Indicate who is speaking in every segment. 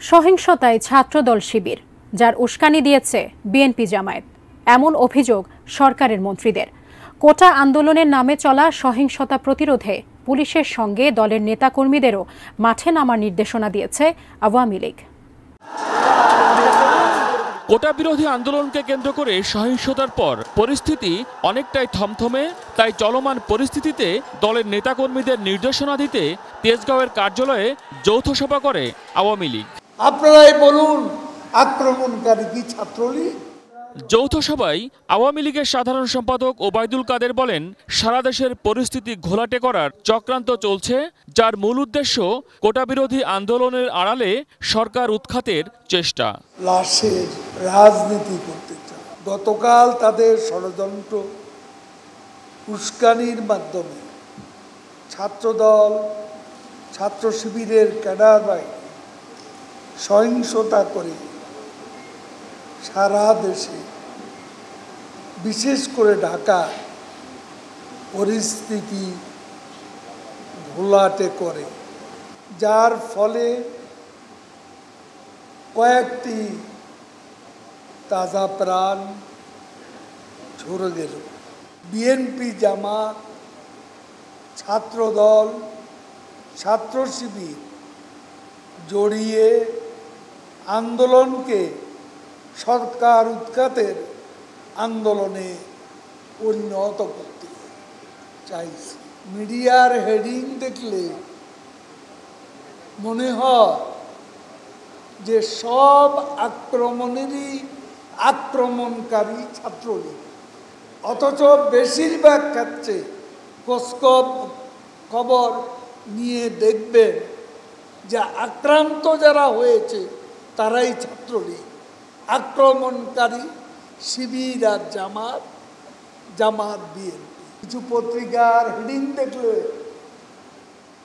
Speaker 1: সহিংসতায় ছাত্রদল শিবির, যার উস্কানি দিয়েছে বিএনপি জামায়াত, এমন অভিযোগ সরকারের মন্ত্রীদের। কোটা আন্দোলনের নামে চলা সহিংসতা প্রতিরোধে পুলিশের সঙ্গে দলের নেতাকর্মীদেরও মাঠে নামার নির্দেশনা দিয়েছে আওয়ামী লীগ।
Speaker 2: কোটা বিরোধী আন্দোলনকে কেন্দ্র করে সহিংসতার পর পরিস্থিতি অনেকটাই থমথমে। তাই চলমান পরিস্থিতিতে দলের নেতাকর্মীদের নির্দেশনা দিতে তেজগাঁওয়ের কার্যালয়ে যৌথ সভা করে আওয়ামী লীগ।
Speaker 3: আপনারাই বলুন, আক্রমণকারী কি ছাত্রলীগ?
Speaker 2: যৌথ সভায় আওয়ামী লীগের সাধারণ সম্পাদক ওবায়দুল কাদের বলেন, সারা দেশের পরিস্থিতি ঘোলাটে করার চক্রান্ত চলছে, যার মূল উদ্দেশ্য কোটা বিরোধী আন্দোলনের আড়ালে সরকার উৎখাতের চেষ্টা।
Speaker 3: লাশের রাজনীতি করতে চায়। গতকাল তাদের ষড়যন্ত্র উস্কানির মাধ্যমে ছাত্রদল, ছাত্র শিবিরের ক্যাডার বাহিনী সহিংসতা করে সারা দেশে, বিশেষ করে ঢাকা পরিস্থিতি ঘোলাটে করে, যার ফলে কয়েকটি তাজা প্রাণ ঝরে গেল। বিএনপি জামাত, ছাত্রদল, ছাত্র শিবির জড়িয়ে আন্দোলনকে সরকার উৎখাতের আন্দোলনে পরিণত করতে চাইছে। মিডিয়ার হেডিং দেখলে মনে হয় যে সব আক্রমণেরই আক্রমণকারী ছাত্রলীগ, অথচ বেশিরভাগ ক্ষেত্রে খবর নিয়ে দেখবেন যে আক্রান্ত যারা হয়েছে তারাই ছাত্রলীগ, আক্রমণকারী শিবির আর জামাত বিএনপি। কিছু পত্রিকার হেডিং দেখলে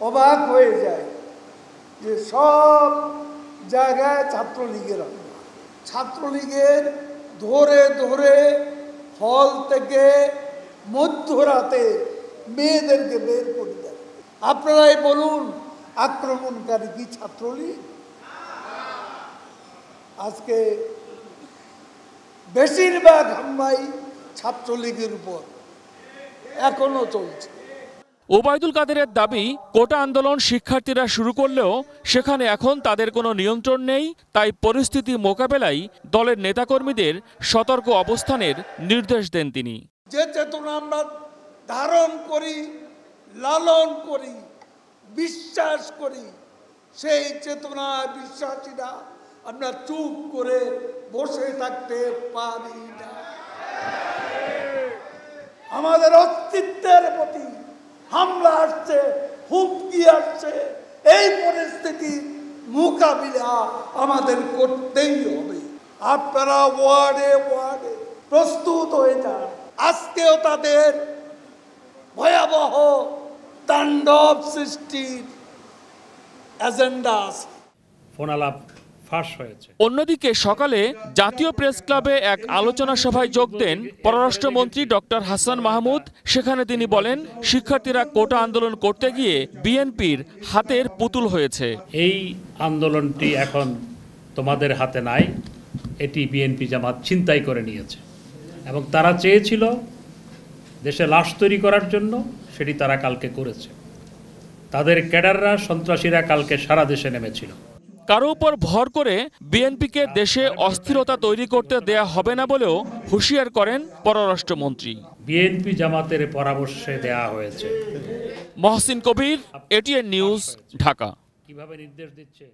Speaker 3: অবাক হয়ে যায় যে সব জায়গায় ছাত্রলীগের হামলা। ছাত্রলীগের ধরে ধরে হল থেকে মধ্যরাতে মেয়েদেরকে বের করে দেয়। আপনারাই বলুন, আক্রমণকারী কি ছাত্রলীগ? আজকে বেশিরভাগ হামলাই ছাত্রলীগের উপর এখনো চলছে।
Speaker 2: ওবায়দুল কাদেরের দাবি, কোটা আন্দোলন শিক্ষার্থীরা শুরু করলেও সেখানে এখন তাদের কোনো নিয়ন্ত্রণ নেই। তাই পরিস্থিতি মোকাবেলায় দলের নেতাকর্মীদের সতর্ক অবস্থানের নির্দেশ দেন তিনি।
Speaker 3: যে চেতনা আমরা ধারণ করি, লালন করি, বিশ্বাস করি, সেই চেতনা বিশ্বাসীরা আমরা চুপ করে বসে থাকতে পারি না। আমাদের অস্তিত্বের প্রতি হামলা আসছে, হুমকি আসছে। এই পরিস্থিতি মোকাবিলা আমাদের করতেই হবে। আপনারা ওয়ার্ডে ওয়ার্ডে প্রস্তুত হয়ে যান। আজকেও তাদের ভয়াবহ তাণ্ডব সৃষ্টির এজেন্ডা আছে।
Speaker 4: ফোনালাপ ফাঁস হয়েছে।
Speaker 2: অন্যদিকে সকালে জাতীয় প্রেস ক্লাবে এক আলোচনা সভায় যোগ দেন পররাষ্ট্রমন্ত্রী ডক্টর হাসান মাহমুদ। সেখানে তিনি বলেন, শিক্ষার্থীরা কোটা আন্দোলন করতে গিয়ে বিএনপির হাতের পুতুল হয়েছে।
Speaker 4: এই আন্দোলনটি এখন তোমাদের হাতে নাই, এটি বিএনপি জামাত ছিনতাই করে নিয়েছে এবং তারা চেয়েছিল দেশে লাশ তৈরি করার জন্য, সেটি তারা কালকে করেছে। তাদের ক্যাডাররা, সন্ত্রাসীরা কালকে সারা দেশে নেমেছিল।
Speaker 2: কারো উপর ভর করে বিএনপিকে দেশে অস্থিরতা তৈরি করতে দেয়া হবে না বলেও হুঁশিয়ার করেন পররাষ্ট্রমন্ত্রী।
Speaker 4: বিএনপি জামাতের পরামর্শে দেয়া হয়েছে।
Speaker 2: মহসিন কবির, এটিএন নিউজ, ঢাকা।
Speaker 4: কিভাবে নির্দেশ দিচ্ছে?